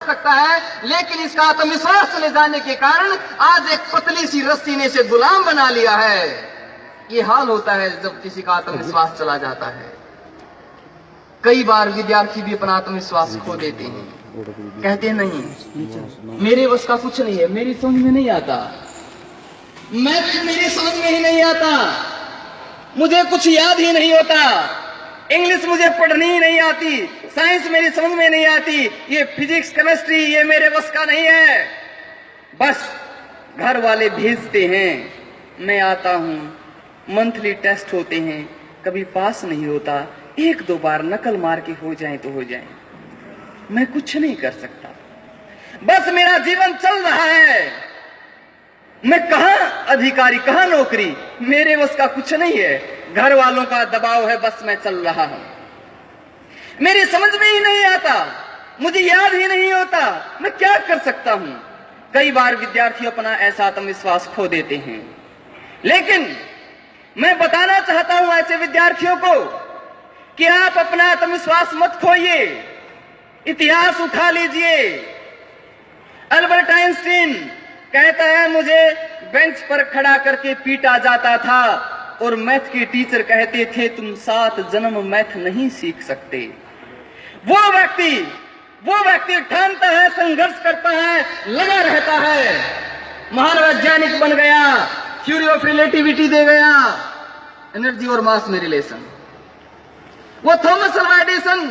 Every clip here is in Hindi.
सकता है, लेकिन इसका आत्मविश्वास चले जाने के कारण आज एक पतली सी रस्सी ने इसे गुलाम बना लिया है। ये हाल होता है जब किसी का आत्मविश्वास चला जाता है। कई बार विद्यार्थी भी अपना आत्मविश्वास खो देते हैं, कहते नहीं मेरे बस का कुछ नहीं है, मेरी समझ में नहीं आता, मैथ मेरी समझ में ही नहीं आता, मुझे कुछ याद ही नहीं होता, इंग्लिश मुझे पढ़नी ही नहीं आती, साइंस मेरी समझ में नहीं आती, ये फिजिक्स केमिस्ट्री ये मेरे बस का नहीं है। बस घर वाले भेजते हैं, मैं आता हूं, मंथली टेस्ट होते हैं, कभी पास नहीं होता, एक दो बार नकल मार के हो जाए तो हो जाए, मैं कुछ नहीं कर सकता, बस मेरा जीवन चल रहा है, मैं कहां अधिकारी कहां नौकरी, मेरे बस का कुछ नहीं है, घर वालों का दबाव है, बस मैं चल रहा हूं, मेरी समझ में ही नहीं आता, मुझे याद ही नहीं होता, मैं क्या कर सकता हूं। कई बार विद्यार्थी अपना ऐसा आत्मविश्वास खो देते हैं, लेकिन मैं बताना चाहता हूं ऐसे विद्यार्थियों को कि आप अपना आत्मविश्वास मत खोइए, इतिहास उठा लीजिए। अल्बर्ट आइंस्टीन कहता है मुझे बेंच पर खड़ा करके पीटा जाता था और मैथ के टीचर कहते थे तुम 7 जन्म मैथ नहीं सीख सकते। वो व्यक्ति ठानता है, संघर्ष करता है, लगा रहता है, महान वैज्ञानिक बन गया, थ्योरी ऑफ रिलेटिविटी दे गया, एनर्जी और मास में रिलेशन। वो थॉमस अल्वा एडिसन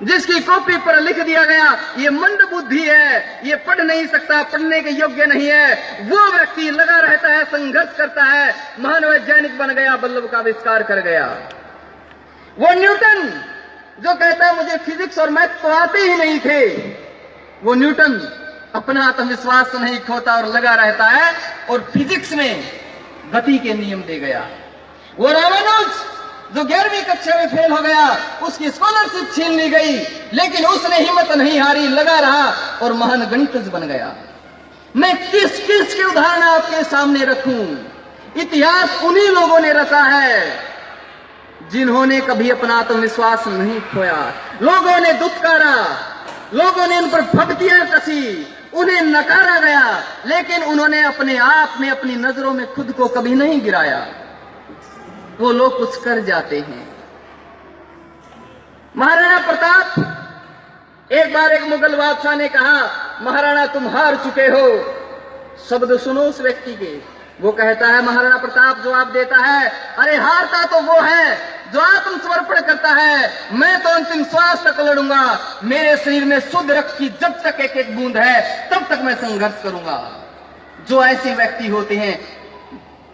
जिसकी कॉपी पर लिख दिया गया ये मंद बुद्धि है, ये पढ़ नहीं सकता, पढ़ने के योग्य नहीं है, वो व्यक्ति लगा रहता है, संघर्ष करता है, महान वैज्ञानिक बन गया, बल्ब का आविष्कार कर गया। वो न्यूटन जो कहता है मुझे फिजिक्स और मैथ तो आते ही नहीं थे, वो न्यूटन अपना आत्मविश्वास नहीं खोता और लगा रहता है और फिजिक्स में गति के नियम दे गया। वो रामानुज जो 11वीं कक्षा में फेल हो गया, उसकी स्कॉलरशिप छीन ली गई, लेकिन उसने हिम्मत नहीं हारी, लगा रहा और महान गणितज्ञ बन गया। मैं किस किस के उदाहरण आपके सामने रखूं? इतिहास उन्हीं लोगों ने रचा है जिन्होंने कभी अपना आत्मविश्वास नहीं खोया। लोगों ने दुत्कारा, लोगों ने उन पर फटकियां कसी, उन्हें नकारा गया, लेकिन उन्होंने अपने आप में अपनी नजरों में खुद को कभी नहीं गिराया। वो लोग कुछ कर जाते हैं। महाराणा प्रताप एक बार एक मुगल बादशाह ने कहा महाराणा तुम हार चुके हो। शब्द सुनो उस व्यक्ति के। वो कहता है महाराणा प्रताप जवाब देता है अरे हारता तो वो है जो आत्मसमर्पण करता है, मैं तो अंतिम श्वास तक लड़ूंगा, मेरे शरीर में शुद्ध रक्त की जब तक एक एक बूंद है तब तक मैं संघर्ष करूंगा। जो ऐसे व्यक्ति होते हैं,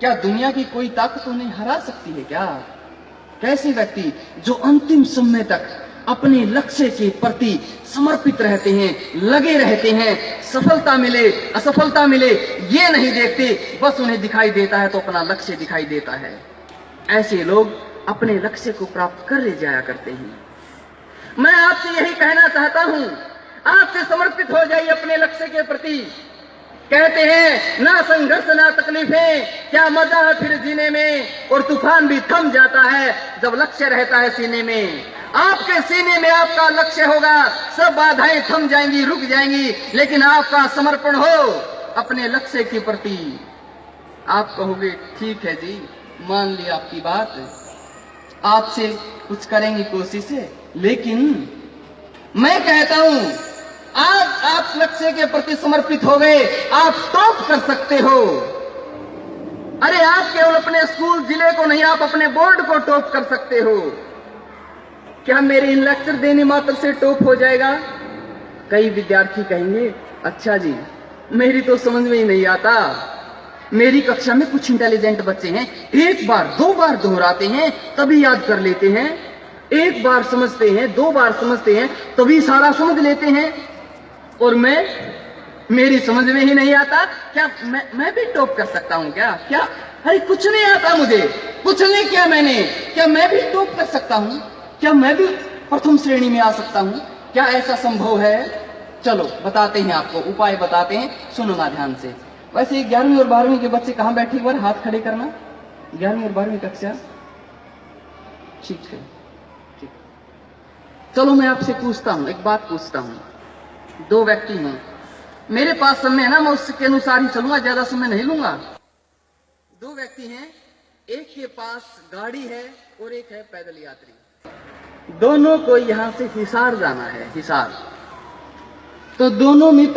क्या दुनिया की कोई ताकत उन्हें हरा सकती है क्या? कैसे व्यक्ति जो अंतिम समय तक अपने लक्ष्य के प्रति समर्पित रहते हैं, लगे रहते हैं, सफलता मिले असफलता मिले ये नहीं देखते, बस उन्हें दिखाई देता है तो अपना लक्ष्य दिखाई देता है। ऐसे लोग अपने लक्ष्य को प्राप्त कर ले जाया करते हैं। मैं आपसे यही कहना चाहता हूं, आपसे समर्पित हो जाइए अपने लक्ष्य के प्रति। कहते हैं ना संघर्ष ना तकलीफें, क्या मजा है फिर जीने में, और तूफान भी थम जाता है जब लक्ष्य रहता है सीने में। आपके सीने में आपका लक्ष्य होगा, सब बाधाएं थम जाएंगी, रुक जाएंगी, लेकिन आपका समर्पण हो अपने लक्ष्य के प्रति। आप कहोगे ठीक है जी, मान लिया आपकी बात, आपसे कुछ करेंगे कोशिश, लेकिन मैं कहता हूं आज आप लक्ष्य के प्रति समर्पित हो गए, आप टॉप कर सकते हो। अरे आप केवल अपने स्कूल जिले को नहीं, आप अपने बोर्ड को टॉप कर सकते हो। क्या मेरे इन लेक्चर देने मात्र से टॉप हो जाएगा? कई विद्यार्थी कहेंगे अच्छा जी मेरी तो समझ में ही नहीं आता, मेरी कक्षा में कुछ इंटेलिजेंट बच्चे हैं, एक बार दो बार दोहराते हैं तभी याद कर लेते हैं, एक बार समझते हैं दो बार समझते हैं तभी सारा समझ लेते हैं, और मेरी समझ में ही नहीं आता। क्या मैं भी टॉप कर सकता हूं क्या? क्या अरे कुछ नहीं आता मुझे, कुछ नहीं किया मैंने, क्या मैं भी टॉप कर सकता हूं? क्या मैं भी प्रथम श्रेणी में आ सकता हूं? क्या ऐसा संभव है? चलो बताते हैं आपको, उपाय बताते हैं, सुनो ना ध्यान से। वैसे 11वीं और 12वीं के बच्चे कहां बैठे, एक बार हाथ खड़े करना। 11वीं और 12वीं कक्षा, ठीक है, ठीक। चलो मैं आपसे पूछता हूं, एक बात पूछता हूं, दो व्यक्ति हैं, मेरे पास समय है ना, मैं उसके अनुसार ही चलूंगा, ज्यादा समय नहीं लूंगा। दो व्यक्ति हैं, एक के पास गाड़ी है और एक है पैदल यात्री। दोनों को यहां से हिसार जाना है, हिसार। तो दोनों में